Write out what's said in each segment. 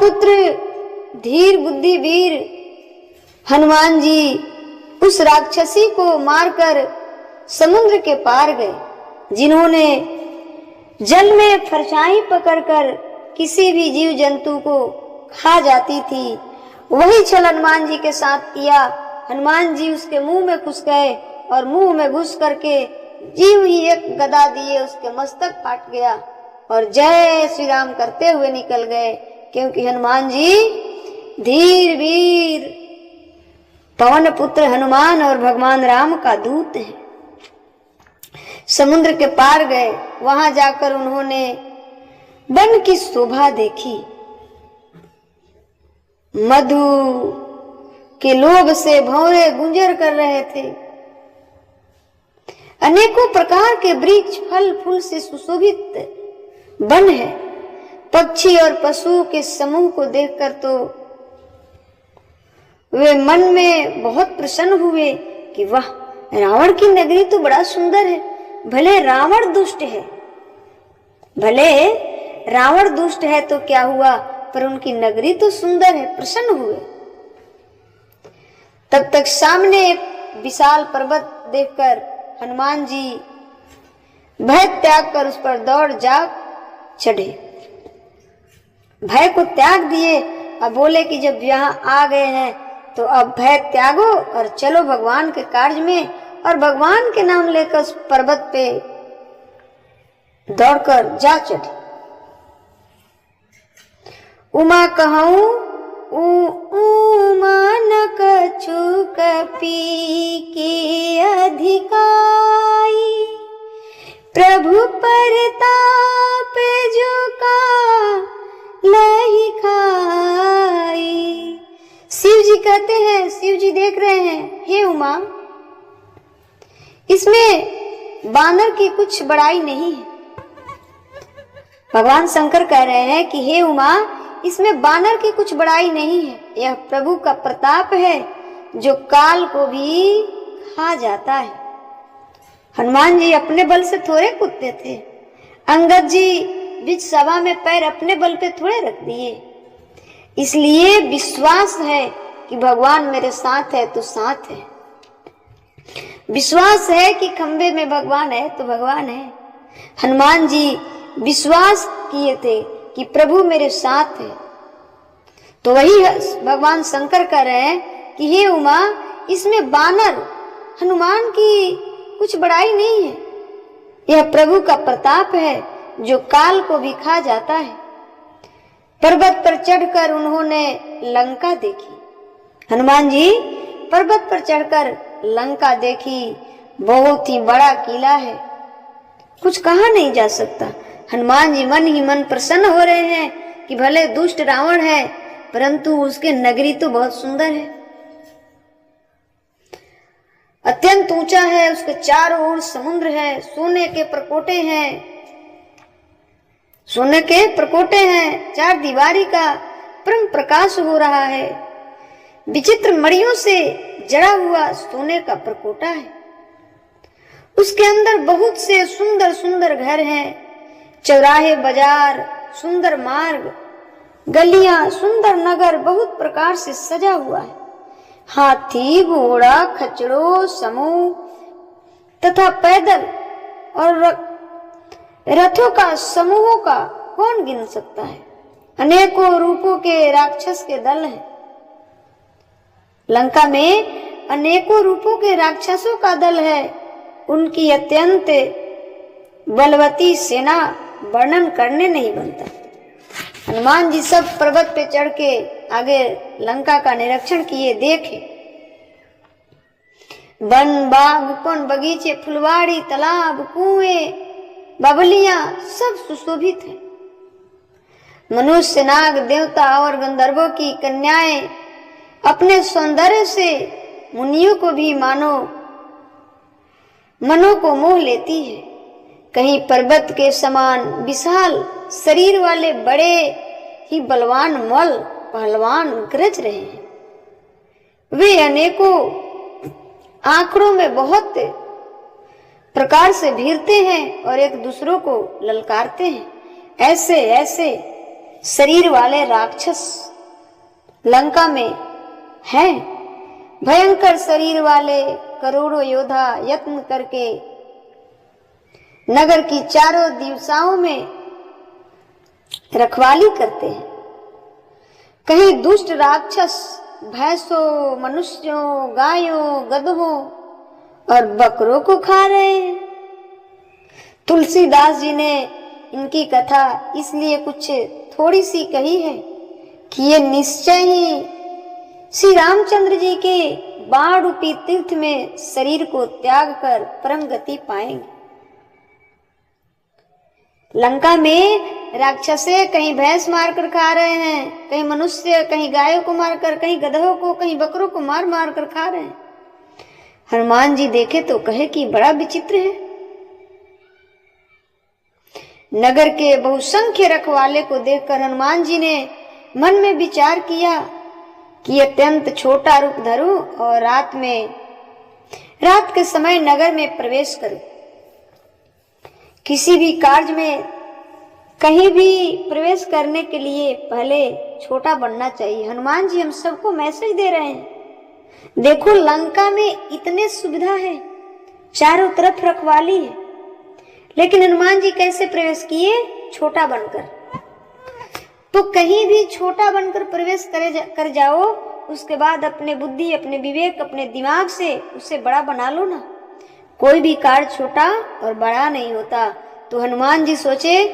पुत्र धीर बुद्धि वीर हनुमान जी उस राक्षसी को मारकर समुद्र के पार गए, जिन्होंने जल में फरसाई पकड़कर किसी भी जीव जंतु को खा जाती थी, वही छल हनुमान जी के साथ किया। हनुमान जी उसके मुंह में घुस गए और मुंह में घुस करके जीव ही एक गदा दिए उसके मस्तक फाट गया और जय श्री राम करते हुए निकल गए, क्योंकि हनुमान जी धीर वीर पवन पुत्र हनुमान और भगवान राम का दूत है। समुद्र के पार गए, वहां जाकर उन्होंने वन की शोभा देखी। मधु के लोभ से भंवरे गुंजर कर रहे थे। अनेकों प्रकार के वृक्ष फल फूल से सुशोभित वन है। पक्षी और पशु के समूह को देखकर तो वे मन में बहुत प्रसन्न हुए कि वाह, रावण की नगरी तो बड़ा सुंदर है। भले रावण दुष्ट है, भले रावण दुष्ट है तो क्या हुआ, पर उनकी नगरी तो सुंदर है। प्रसन्न हुए। तब तक सामने एक विशाल पर्वत देखकर हनुमान जी भय त्याग कर उस पर दौड़ जा चढ़े। भय को त्याग दिए। अब बोले कि जब यहाँ आ गए हैं तो अब भय त्यागो और चलो भगवान के कार्य में, और भगवान के नाम लेकर उस पर्वत पे दौड़कर जा चढ़े। उमा कहूं उमा न कछु कपी के अधिकाई, प्रभु परताप जो का लही खाई। शिव जी कहते हैं, शिव जी देख रहे हैं, हे उमा, इसमें बानर की कुछ बड़ाई नहीं है। भगवान शंकर कह रहे हैं कि हे उमा, इसमें बानर की कुछ बड़ाई नहीं है। यह प्रभु का प्रताप है जो काल को भी खा जाता है। हनुमान जी अपने बल से थोड़े कूदते थे। अंगद जी बीच सभा में पैर अपने बल पे थोड़े रख दिए। इसलिए विश्वास है कि भगवान मेरे साथ है तो साथ है। विश्वास है कि खंबे में भगवान है तो भगवान है। हनुमान जी विश्वास किए थे कि प्रभु मेरे साथ है। तो वही भगवान शंकर कह रहे हैं कि हे उमा, इसमें बानर हनुमान की कुछ बड़ाई नहीं है। यह प्रभु का प्रताप है जो काल को भी खा जाता है। पर्वत पर चढ़कर उन्होंने लंका देखी। हनुमान जी पर्वत पर चढ़कर लंका देखी। बहुत ही बड़ा किला है, कुछ कहा नहीं जा सकता। हनुमान जी मन ही मन प्रसन्न हो रहे हैं कि भले दुष्ट रावण है परंतु उसके नगरी तो बहुत सुंदर है, अत्यंत ऊंचा है, उसके चारों ओर समुद्र है, सोने के प्रकोटे हैं, सोने के प्रकोटे हैं, चार दीवारी का परम प्रकाश हो रहा है। विचित्र मणियों से जड़ा हुआ सोने का प्रकोटा है। उसके अंदर बहुत से सुंदर सुंदर घर हैं, चौराहे, बाजार, सुंदर मार्ग, गलियां, सुंदर नगर बहुत प्रकार से सजा हुआ है। हाथी, घोड़ा, खच्चरों, समूह तथा पैदल और रथों का समूहों का कौन गिन सकता है। अनेकों रूपों के राक्षस के दल हैं। लंका में अनेकों रूपों के राक्षसों का दल है। उनकी अत्यंत बलवती सेना वर्णन करने नहीं बनता। हनुमान जी सब पर्वत पे चढ़ के आगे लंका का निरीक्षण किए, देखे वन, बाग, उपवन, बगीचे, फुलवाड़ी, तालाब, कुएं, बावलियां सब सुशोभित है। मनुष्य, नाग, देवता और गंधर्वों की कन्याएं अपने सौंदर्य से मुनियों को भी मनों को मोह लेती है। कहीं पर्वत के समान विशाल शरीर वाले बड़े ही बलवान मल पहलवान गरज रहे हैं। वे अनेकों आंकड़ों में बहुत प्रकार से भीरते हैं और एक दूसरों को ललकारते हैं। ऐसे ऐसे शरीर वाले राक्षस लंका में हैं। भयंकर शरीर वाले करोड़ों योद्धा यत्न करके नगर की चारों दिशाओं में रखवाली करते हैं। कहीं दुष्ट राक्षस भैंसों, मनुष्यों, गायों, गधों और बकरों को खा रहे हैं। तुलसीदास जी ने इनकी कथा इसलिए कुछ थोड़ी सी कही है कि ये निश्चय ही श्री रामचंद्र जी के बाण रूपी तीर्थ में शरीर को त्याग कर परम गति पाएंगे। लंका में राक्षसे कहीं भैंस मारकर खा रहे हैं, कहीं मनुष्य, कहीं गायों को मारकर, कहीं गधों को, कहीं बकरों को मार मार कर खा रहे हैं। हनुमान जी देखे तो कहे कि बड़ा विचित्र है। नगर के बहुसंख्य रखवाले को देखकर हनुमान जी ने मन में विचार किया कि अत्यंत छोटा रूप धरूं और रात के समय नगर में प्रवेश करूं। किसी भी कार्य में कहीं भी प्रवेश करने के लिए पहले छोटा बनना चाहिए। हनुमान जी हम सबको मैसेज दे रहे हैं, देखो लंका में इतने सुविधा है, चारों तरफ रखवाली है, लेकिन हनुमान जी कैसे प्रवेश किए? छोटा बनकर। तो कहीं भी छोटा बनकर प्रवेश कर जाओ, उसके बाद अपने बुद्धि, अपने विवेक, अपने दिमाग से उसे बड़ा बना लो ना। कोई भी कार्य छोटा और बड़ा नहीं होता। तो हनुमान जी सोचे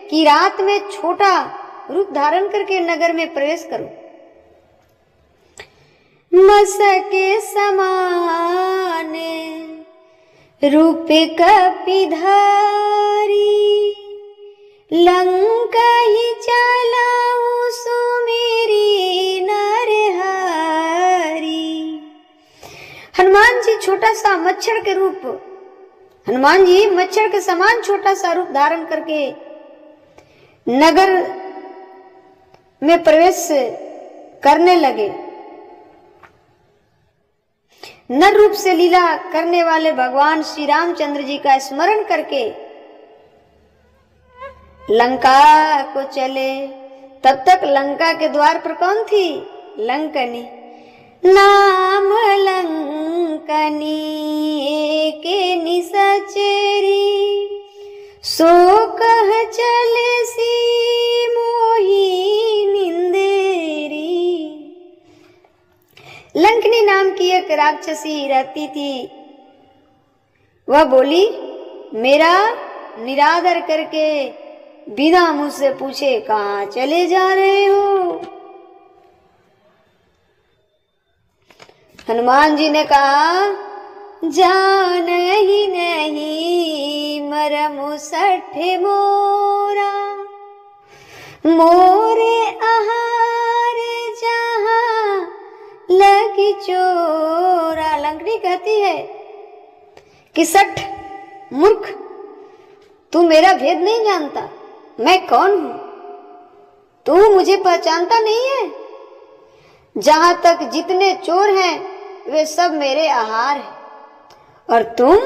कि रात में छोटा रूप धारण करके नगर में प्रवेश करो। मसके समान रूप कपिधारी, लंका ही चलाऊं सुमेरी नरहरी। हनुमान जी छोटा सा मच्छर के रूप, हनुमान जी मच्छर के समान छोटा सा रूप धारण करके नगर में प्रवेश करने लगे। नर रूप से लीला करने वाले भगवान श्री रामचंद्र जी का स्मरण करके लंका को चले। तब तक लंका के द्वार पर कौन थी? लंकनी। नाम लंकनी एके निसचरी, सो कह चले सी मोही निंदेरी। लंकनी नाम की एक राक्षसी रहती थी। वह बोली, मेरा निरादर करके बिना मुझसे पूछे कहाँ चले जा रहे हो? हनुमान जी ने कहा, जान ही नहीं मरमु सठ मोरा, मोरे आहार जहां लगी चोरा। लंकनी कहती है कि सठ मूर्ख, तू मेरा भेद नहीं जानता, मैं कौन हूं? तू मुझे पहचानता नहीं है। जहां तक जितने चोर हैं वे सब मेरे आहार हैं, और तुम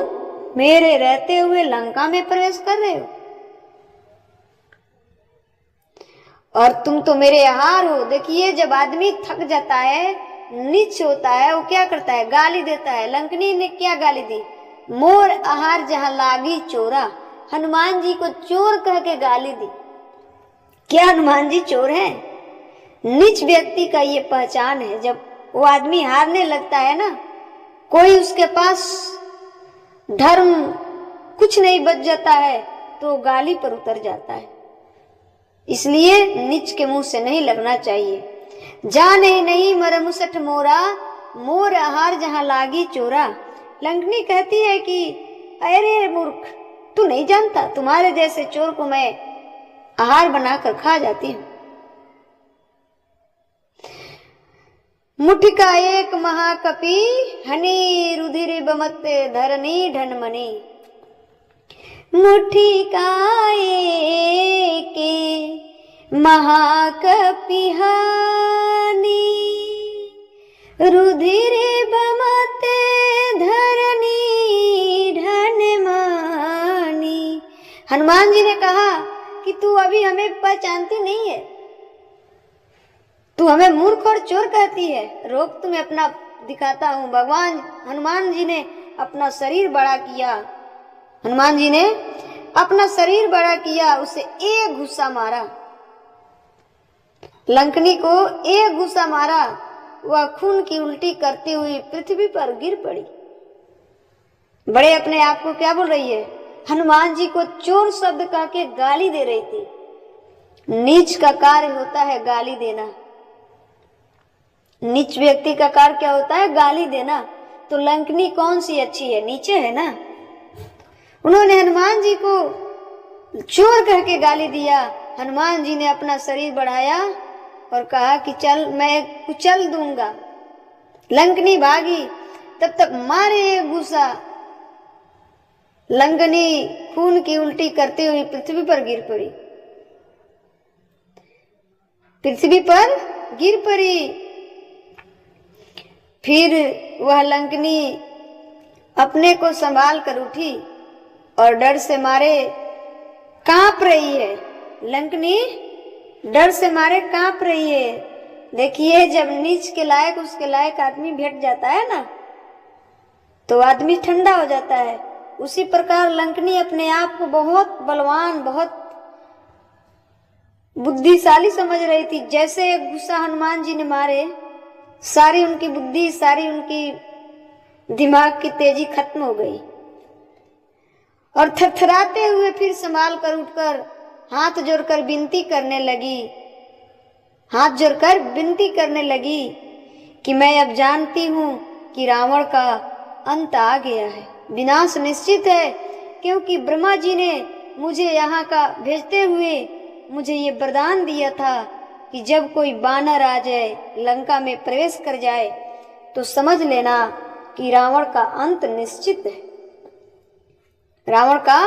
मेरे रहते हुए लंका में प्रवेश कर रहे हो, और तुम तो मेरे आहार हो। देखिए, जब आदमी थक जाता है, नीच होता है, वो क्या करता है? गाली देता है। लंकनी ने क्या गाली दी? मोर आहार जहां लागी चोरा। हनुमान जी को चोर कह के गाली दी। क्या हनुमान जी चोर हैं? नीच व्यक्ति का ये पहचान है। जब वो आदमी हारने लगता है ना, कोई उसके पास धर्म कुछ नहीं बच जाता है, तो गाली पर उतर जाता है। इसलिए नीच के मुंह से नहीं लगना चाहिए। जाने नहीं मरमुसठ मोरा, मोर आहार जहां लागी चोरा। लंकनी कहती है कि अरे मूर्ख, तू नहीं जानता, तुम्हारे जैसे चोर को मैं आहार बनाकर खा जाती हूं। मुठिका एक महाकपि, हनी रुधिर बमते धरनी ढनमनी। मुठिका एक महाकपि हनी, रुधिर बमते धरनी ढनमनी। हनुमान जी ने कहा कि तू अभी हमें पहचानती नहीं है, तू हमें मूर्ख और चोर कहती है, रोक तुम्हें अपना दिखाता हूं। भगवान हनुमान जी ने अपना शरीर बड़ा किया, हनुमान जी ने अपना शरीर बड़ा किया, उसे एक घुसा मारा, लंकनी को एक घुसा मारा, वह खून की उल्टी करती हुई पृथ्वी पर गिर पड़ी। बड़े अपने आप को क्या बोल रही है, हनुमान जी को चोर शब्द कह के गाली दे रही थी। नीच का कार्य होता है गाली देना, नीच व्यक्ति का कार्य क्या होता है, गाली देना। तो लंकनी कौन सी अच्छी है, नीचे है ना। उन्होंने हनुमान जी को चोर कह के गाली दिया। हनुमान जी ने अपना शरीर बढ़ाया और कहा कि चल मैं कुचल दूंगा। लंकनी भागी, तब तक मारे एक घूसा, लंकनी खून की उल्टी करती हुई पृथ्वी पर गिर पड़ी, पृथ्वी पर गिर पड़ी। फिर वह लंकनी अपने को संभाल कर उठी और डर से मारे कांप रही है। लंकनी डर से मारे कांप रही है। देखिए, जब नीच के लायक उसके लायक आदमी भेट जाता है ना, तो आदमी ठंडा हो जाता है। उसी प्रकार लंकनी अपने आप को बहुत बलवान, बहुत बुद्धिशाली समझ रही थी। जैसे एक गुस्सा हनुमान जी ने मारे, सारी उनकी बुद्धि, सारी उनकी दिमाग की तेजी खत्म हो गई और थरथराते हुए फिर संभाल कर उठकर हाथ जोड़कर विनती करने लगी, हाथ जोड़कर विनती करने लगी कि मैं अब जानती हूं कि रावण का अंत आ गया है, विनाश निश्चित है। क्योंकि ब्रह्मा जी ने मुझे यहाँ का भेजते हुए मुझे ये वरदान दिया था कि जब कोई बानर आ जाए, लंका में प्रवेश कर जाए, तो समझ लेना कि रावण का अंत निश्चित है, रावण का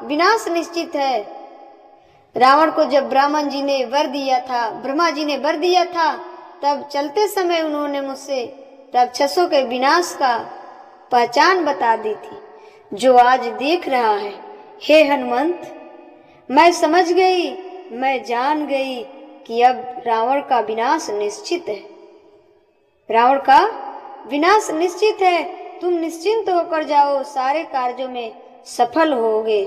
विनाश निश्चित है। रावण को जब ब्राह्मण जी ने वर दिया था, ब्रह्मा जी ने वर दिया था, तब चलते समय उन्होंने मुझसे राक्षसों के विनाश का पहचान बता दी थी, जो आज देख रहा है। हे हनुमंत, मैं समझ गई, मैं जान गई कि अब रावण का विनाश निश्चित है, रावण का विनाश निश्चित है। तुम निश्चिंत होकर जाओ, सारे कार्यों में सफल होगे।